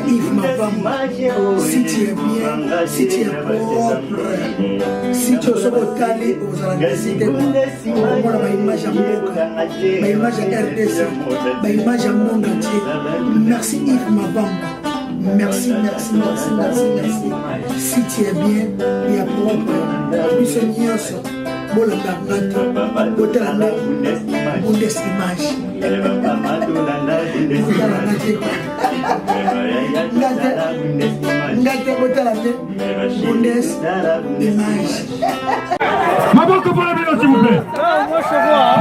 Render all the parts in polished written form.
Yves Mavamba, si tu es bien, si tu es propre, si tu es sobotali, aux alentours, on a ma image à Moka, ma image à RDC, ma image à monde entier. Merci Yves Mavamba. Merci, merci, merci, merci, merci. Si tu es bien, il y a propre. Puis c'est Nyos, Bolangangati, Botalana, Bundes Image. Ngate Botalana, Bundes Image. Maboko pour la vidéo, s'il vous plaît. Moi, je vois.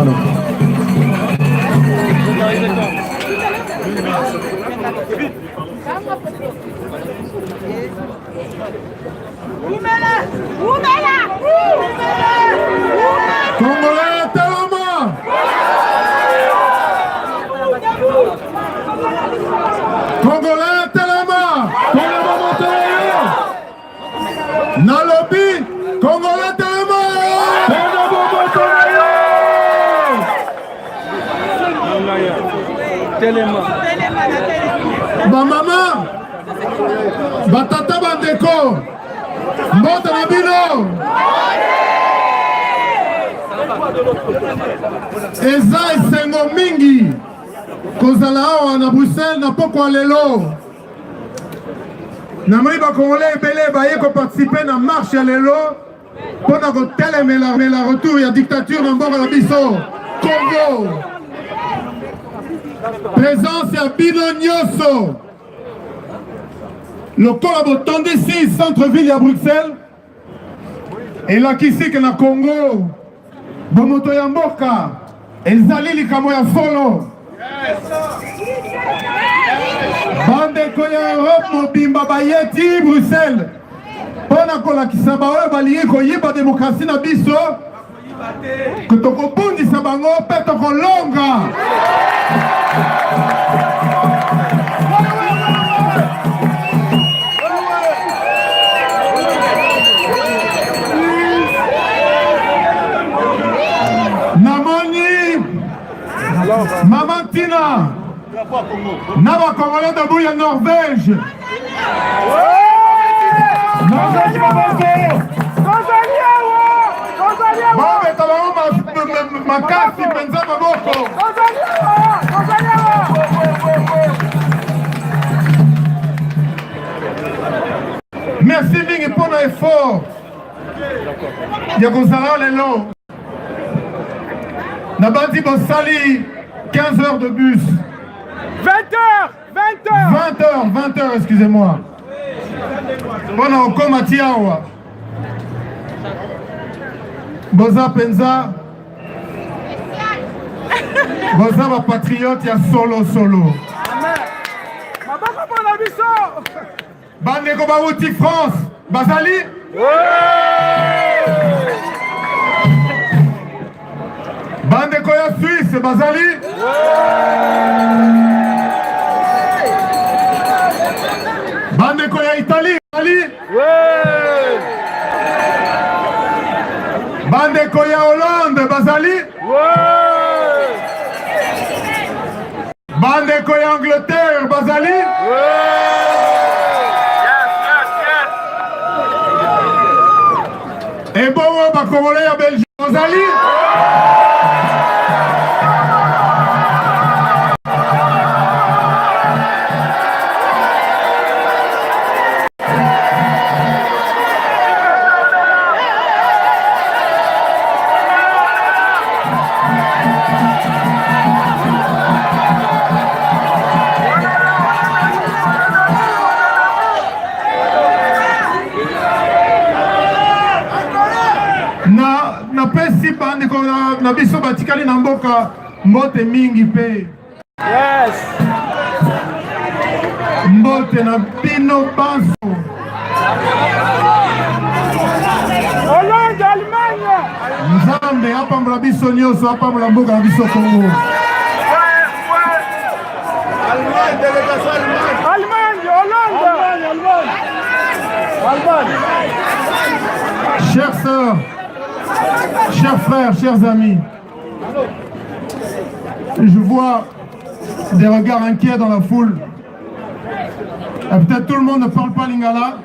Alors. Congolais, Talama. Congolais, Talama. Talama Montoya. Nalobi, Congolais, Talama. Talama Montoya. Telema. Ba mama, ba tata bandeko, mbota na bino. Eza esengo mingi kozala awa na Bruxelles na pokwa lelo. Namoni ba Congolais ebele baye ko participer na marche ya lelo pona ko telemela la retour ya dictature na mboka na biso Congo. Présence à Bino Nyoso. Le corps a ici, centre-ville à Bruxelles. Et là, qui c'est que na Congo, Bomoto Yamboka, Ezali Likamo ya solo. Bande Koya Europe, Mobimba Bayeti, Bruxelles. Pona kola kisaba oyo baliye koyiba démocratie na biso. Que tokobundisa bango pe tokolonga. Namoni Maman Tina Naba Congolais de Bouya Norvège. Makasi penza maboko. Merci mingi pour l'effort. Ya kozala lelo. Nabandi Bossali 15 heures de bus. 20 heures, excusez-moi. Bona okoma tiawa. Boza penza. Boza ba patriote ya solo. Maboko pour la biso. Bandeko bauti France. Bazali? Bandeko ya Suisse. Bazali? Bandeko ya Italie. Bazali? Bandeko ya Hollande. Bazali? Bandeko ya Angleterre. Bazali? Et bon, ba Congolais ya Belgique. Bazali? Na pesi bandeko na biso batikali na mboka mbote mingi pe. Yes. Mbote na bino banzo. Hollande, Allemagne. Nzambe apambola biso nyonso, apambola mboka na biso Congo. Allemagne, délégation Allemagne. Allemagne, Hollande. Allemagne. Chères sœurs, chers frères, chers amis, je vois Des regards inquiets dans la foule. Peut-être tout le monde ne parle pas lingala.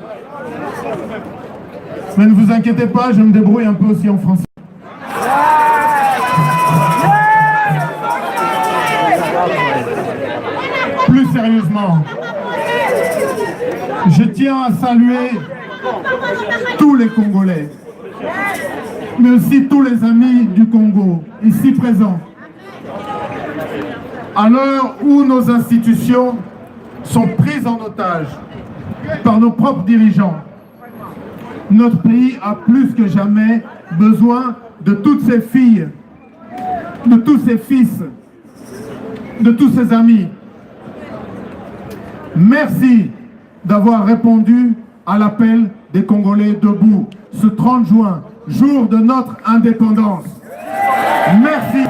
Mais ne vous inquiétez pas, je me débrouille un peu aussi en français. Plus sérieusement, je tiens à saluer tous les Congolais, mais aussi tous les amis du Congo, ici présents. À l'heure où nos institutions sont prises en otage par nos propres dirigeants, notre pays a plus que jamais besoin de toutes ses filles, de tous ses fils, de tous ses amis. Merci d'avoir répondu à l'appel des Congolais debout ce 30 juin, jour de notre indépendance. Merci.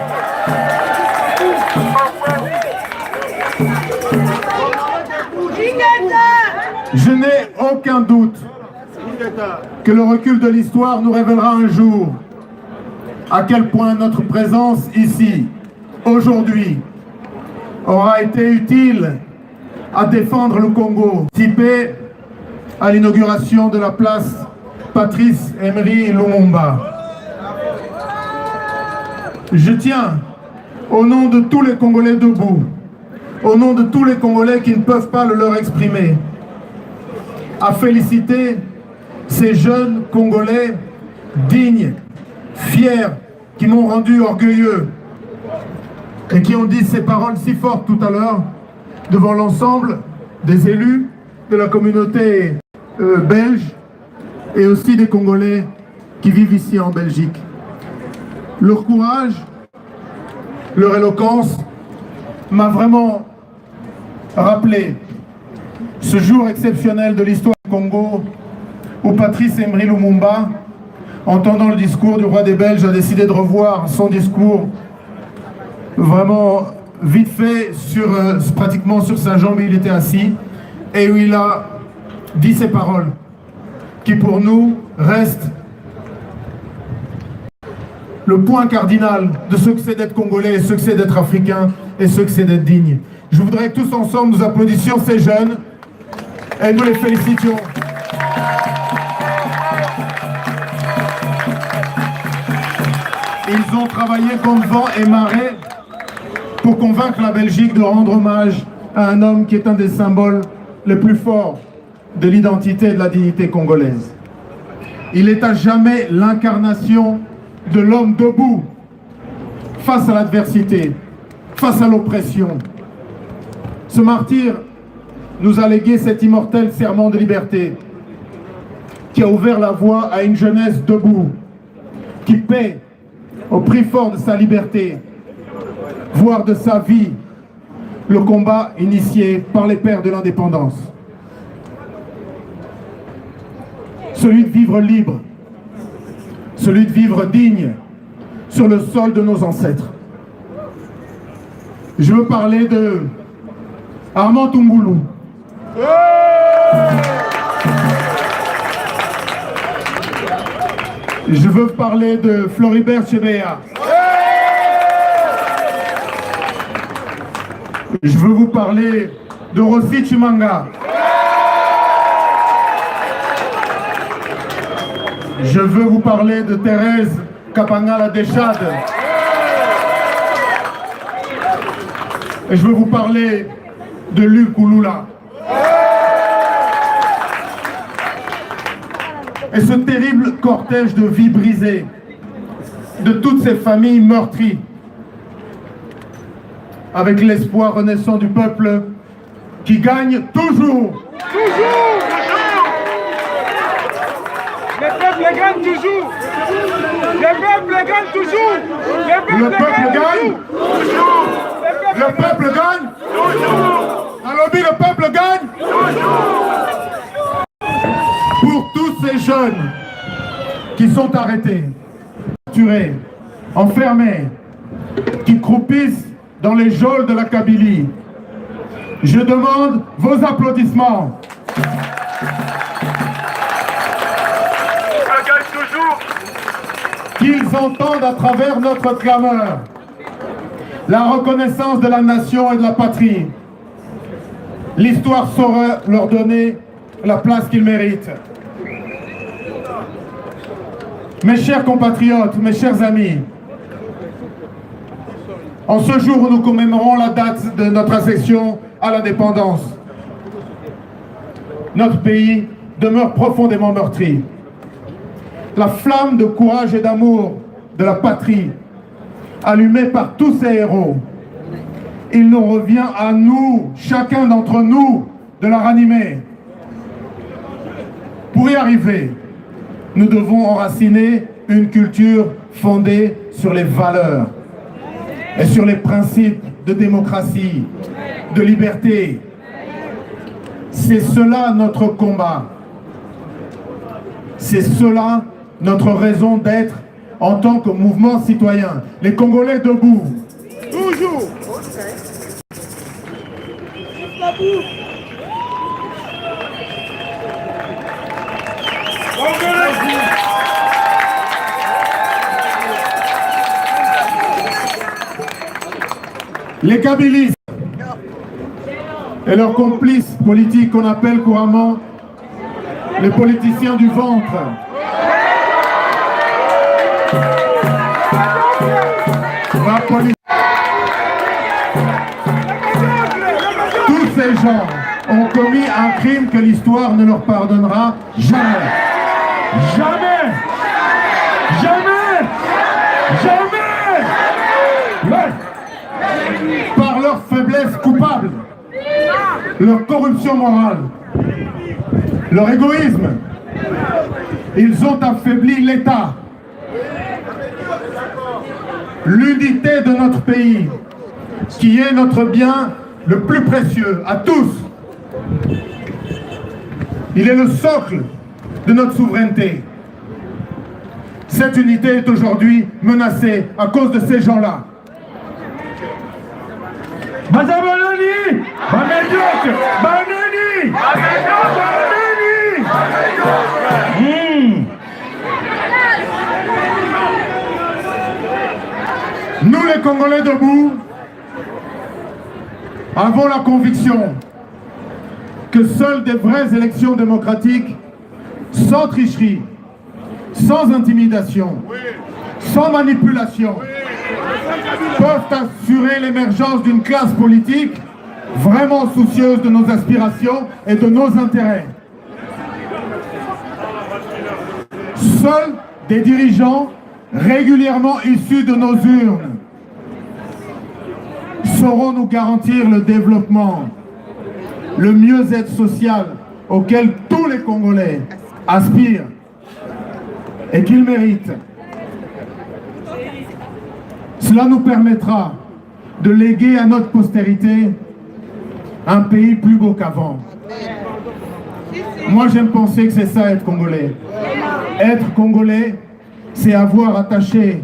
Je n'ai aucun doute que le recul de l'histoire nous révélera un jour à quel point notre présence ici, aujourd'hui, aura été utile à défendre le Congo, participé à l'inauguration de la place Patrice Emery Lumumba. Je tiens, au nom de tous les Congolais debout, au nom de tous les Congolais qui ne peuvent pas le leur exprimer, à féliciter ces jeunes Congolais dignes, fiers, qui m'ont rendu orgueilleux et qui ont dit ces paroles si fortes tout à l'heure devant l'ensemble des élus de la communauté belge et aussi des Congolais qui vivent ici en Belgique. Leur courage, leur éloquence m'a vraiment rappelé ce jour exceptionnel de l'histoire du Congo où Patrice Emery Lumumba, entendant le discours du roi des Belges, a décidé de revoir son discours vraiment vite fait, pratiquement sur sa jambe, il était assis, et où il a dit ces paroles qui pour nous restent le point cardinal de ce que c'est d'être Congolais, ce que c'est d'être Africain et ce que c'est d'être digne. Je voudrais que tous ensemble nous applaudissions ces jeunes et nous les félicitions. Ils ont travaillé comme vent et marée pour convaincre la Belgique de rendre hommage à un homme qui est un des symboles les plus forts de l'identité et de la dignité congolaise. Il est à jamais l'incarnation de l'homme debout face à l'adversité, face à l'oppression. Ce martyr nous a légué cet immortel serment de liberté qui a ouvert la voie à une jeunesse debout, qui paie au prix fort de sa liberté, voire de sa vie, le combat initié par les pères de l'indépendance. Celui de vivre libre, celui de vivre digne sur le sol de nos ancêtres. Je veux parler de Armand Toumbouloux. Je veux parler de Floribert Chebeya. Je veux vous parler de Rossi Chimanga. Je veux vous parler de Thérèse Kapangala Deschade. Et je veux vous parler de Luc Ouloula. Et ce terrible cortège de vies brisées, de toutes ces familles meurtries, avec l'espoir renaissant du peuple qui gagne toujours. Toujours. Le peuple gagne toujours. Le peuple gagne toujours. Le peuple gagne toujours. Le peuple gagne toujours. Alors le peuple gagne toujours. Pour tous ces jeunes qui sont arrêtés, torturés, enfermés, qui croupissent dans les geôles de la Kabylie, je demande vos applaudissements. Toujours. Qu'ils entendent à travers notre clameur la reconnaissance de la nation et de la patrie. L'histoire saura leur donner la place qu'ils méritent. Mes chers compatriotes, mes chers amis, en ce jour où nous commémorons la date de notre accession à l'indépendance, notre pays demeure profondément meurtri. La flamme de courage et d'amour de la patrie, allumée par tous ces héros, il nous revient à nous, chacun d'entre nous, de la ranimer. Pour y arriver, nous devons enraciner une culture fondée sur les valeurs et sur les principes de démocratie, de liberté. C'est cela notre combat. C'est cela notre raison d'être en tant que mouvement citoyen. Les Congolais debout. Toujours. Les kabylistes et leurs complices politiques qu'on appelle couramment les politiciens du ventre. Tous ces gens ont commis un crime que l'histoire ne leur pardonnera jamais. Jamais! Jamais! Jamais! Ouais. Par leur faiblesse coupable, leur corruption morale, leur égoïsme, ils ont affaibli l'État, l'unité de notre pays, qui est notre bien le plus précieux à tous. Il est le socle de notre souveraineté. Cette unité est aujourd'hui menacée à cause de ces gens-là. Bazabalani, Bamediok, Banani, Nous les Congolais debout avons la conviction que seules des vraies élections démocratiques, sans tricherie, sans intimidation, sans manipulation, peuvent assurer l'émergence d'une classe politique vraiment soucieuse de nos aspirations et de nos intérêts. Seuls des dirigeants régulièrement issus de nos urnes sauront nous garantir le développement, le mieux-être social auquel tous les Congolais aspirent et qu'ils méritent. Cela nous permettra de léguer à notre postérité un pays plus beau qu'avant. Moi, j'aime penser que c'est ça être Congolais. Être Congolais, c'est avoir attaché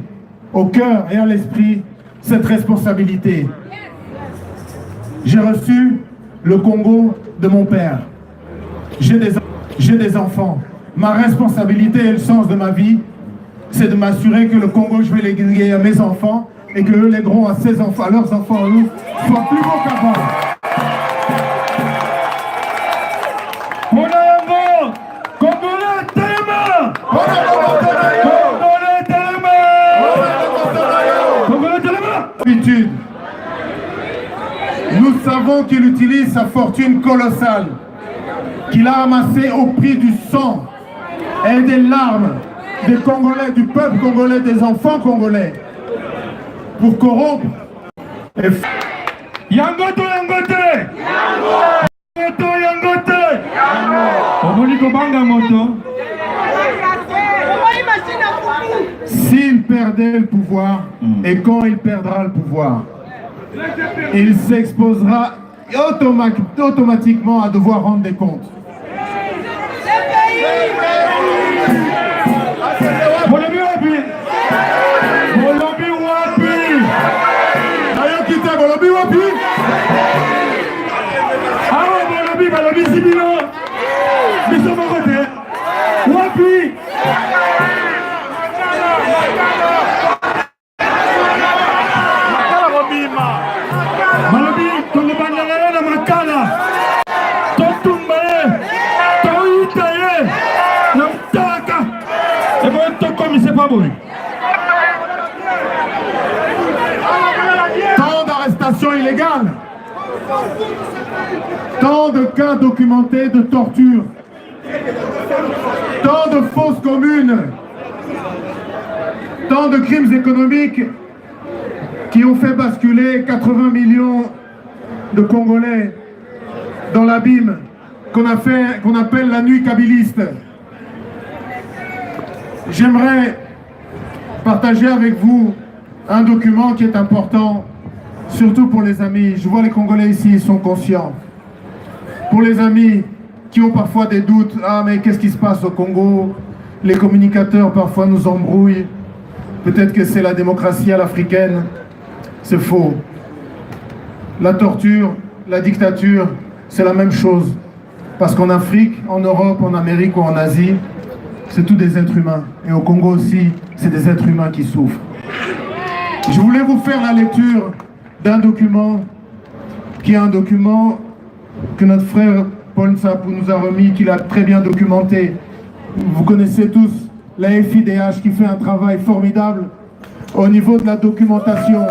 au cœur et à l'esprit cette responsabilité. J'ai reçu le Congo de mon père. J'ai des enfants. Ma responsabilité et le sens de ma vie, c'est de m'assurer que le Congo, je vais léguer à mes enfants et que eux légueront à ses enfants, à leurs enfants, eux, soient plus beaux qu'avant. Congolais Téléma! Congolais Téléma! Congolais Téléma! Nous savons qu'il utilise sa fortune colossale, qu'il a amassée au prix du sang et des larmes des Congolais, du peuple congolais, des enfants congolais, pour corrompre et Yangoto Yangote! Yangoto Yangote! S'il perdait le pouvoir, et quand il perdra le pouvoir, il s'exposera automatiquement à devoir rendre des comptes. Tant d'arrestations illégales, tant de cas documentés de torture, tant de fausses communes, tant de crimes économiques qui ont fait basculer 80 millions de Congolais dans l'abîme qu'on appelle la nuit kabyliste. J'aimerais partager avec vous un document qui est important, surtout pour les amis. Je vois les Congolais ici, ils sont conscients. Pour les amis qui ont parfois des doutes, ah mais qu'est-ce qui se passe au Congo? Les communicateurs parfois nous embrouillent. Peut-être que c'est la démocratie à l'africaine. C'est faux. La torture, la dictature, c'est la même chose. Parce qu'en Afrique, en Europe, en Amérique ou en Asie, c'est tous des êtres humains. Et au Congo aussi, c'est des êtres humains qui souffrent. Je voulais vous faire la lecture d'un document qui est un document que notre frère Paul Nsapu nous a remis, qu'il a très bien documenté. Vous connaissez tous la FIDH qui fait un travail formidable au niveau de la documentation.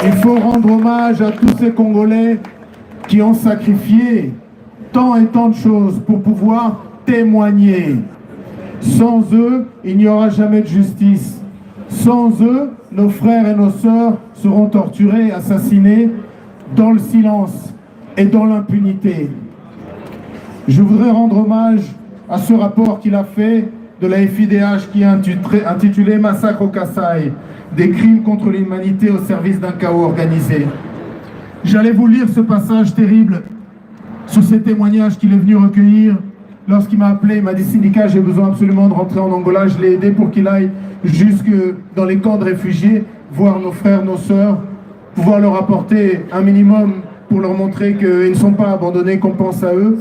Il faut rendre hommage à tous ces Congolais qui ont sacrifié tant et tant de choses pour pouvoir témoigner. Sans eux, il n'y aura jamais de justice. Sans eux, nos frères et nos sœurs seront torturés, assassinés dans le silence et dans l'impunité. Je voudrais rendre hommage à ce rapport qu'il a fait de la FIDH qui est intitulé « Massacre au Kasaï, des crimes contre l'humanité au service d'un chaos organisé ». J'allais vous lire ce passage terrible sur ces témoignages qu'il est venu recueillir. Lorsqu'il m'a appelé, il m'a dit « Syndicat, j'ai besoin absolument de rentrer en Angola ». Je l'ai aidé pour qu'il aille jusque dans les camps de réfugiés, voir nos frères, nos sœurs, pouvoir leur apporter un minimum pour leur montrer qu'ils ne sont pas abandonnés, qu'on pense à eux,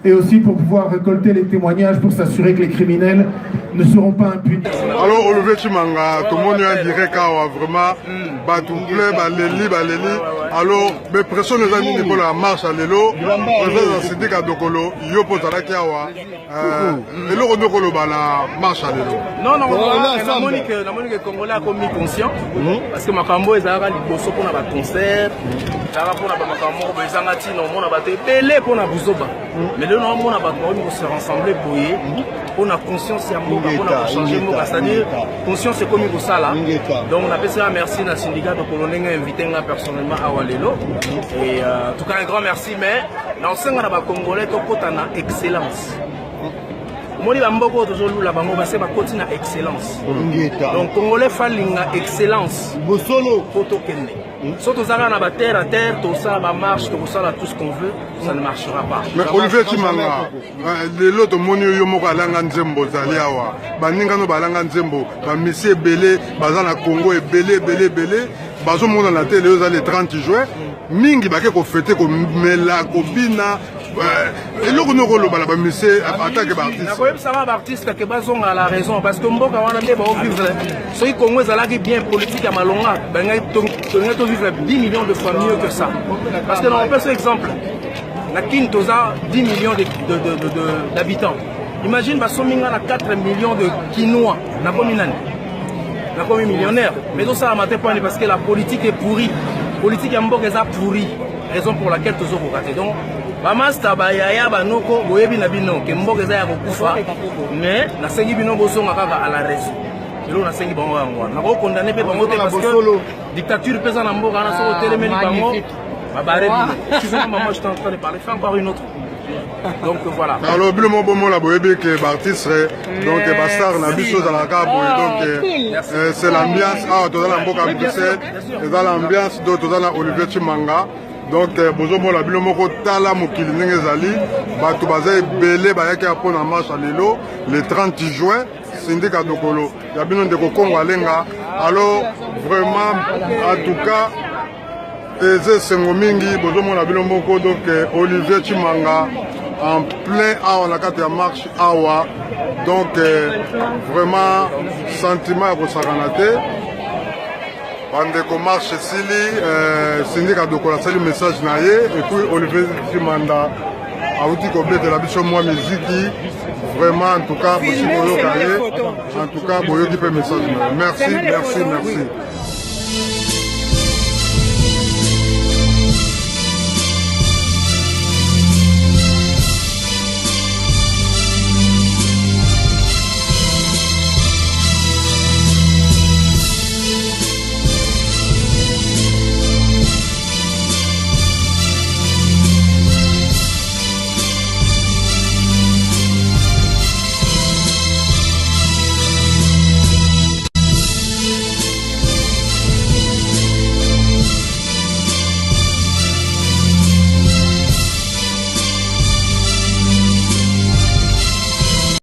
et aussi pour pouvoir récolter les témoignages pour s'assurer que les criminels ne seront pas impunis. Alors Olivier Chimanga, tout le monde a direct vraiment Batouple, Baleli. Alors, mais pression les amis pour la marche à l'élo, le syndicat Dokolo, Yopo Talakiawa, et le Dokolo la marche à l'élo. Non, la Monique Congolais a commis conscient, parce que Makambo est à la Liboso pour un concert, pour la Makambo, les Angatines, on a battu Pelé pour la Bouzoba. Mais le nom on a battu, on se rassembler pour on a conscience à Mboka, on a changé Mboka, c'est-à-dire conscience c'est comme il ça là. Donc on a fait ça, merci à syndicat de colonel invité personnellement à Walelo. Et en tout cas un grand merci, mais dans ce cas là, Congolais, tout côté na excellence. Moni bamboko toujours la bango c'est ba côté na excellence. Donc Congolais falinga excellence. Bosolo photo kenne. Surtout ça na ba terre à terre, tout ça ba marche, tout ça là tout ce qu'on veut, ça ne marchera pas. Mais Olivier Chimanga, les loto moni yo moko alanga nzembo zali awa. Baninga no balanga nzembo, ba monsieur belé, bazana Congo et belé. Bazo mona na télé aux les 30 juin, mingi ba ke ko fêter ko mela ko bina. Et le rôle de monsieur attaque l'artiste. Ça va l'artiste qui a la raison parce que Mboka wana nde ba vivre. Ceux Congo ezalaki bien politique à Malonga, ben to vivre 10 millions de fois mieux que ça. Parce que on peut ce exemple. La Kintoza 10 millions d'habitants. Imagine Basominga na 4 millions de Kinois, na commune na comme millionnaire. Mais tout ça à matin parce que la politique est pourrie. Politique à Mboka est pourrie. Raison pour laquelle tous ont raté. Donc Bamasta bayaya banoko boyebi na bino ke mboka za ya kokufa mais na sengi bino bosonga kaka à la raison. Elo na sengi bango yango. Na ko condamner pe bango te parce que dictature pesa na mboka na so telemeli bango. Babare bino. Tu sais maman je suis en train de parler, fais encore une autre. Donc voilà. Alors le mot bon la boyebi que artiste donc bastar na biso za la cabo donc c'est l'ambiance ah to la mboka Bruxelles, c'est l'ambiance do to la Olivier Chimanga. Donc, bozomo la bilo moko tala mokili ndenge ezali bato baza ebele bayaki apo na marche à lelo le 30 juin syndicat Dokolo ya bino ndeko Kongo alenga. Alors vraiment en tout cas eze sengo mingi bozomo la bilo moko donc Olivier Chimanga en plein awa na kati ya marche awa donc vraiment sentiment ya kosakana te. Bandeko marche sili syndicat Dokolo sali message naie et puis Olivier Chimanga auti ko bete la biso moi musique vraiment en tout cas, en tout cas, boyoki pe message. Merci, merci, merci.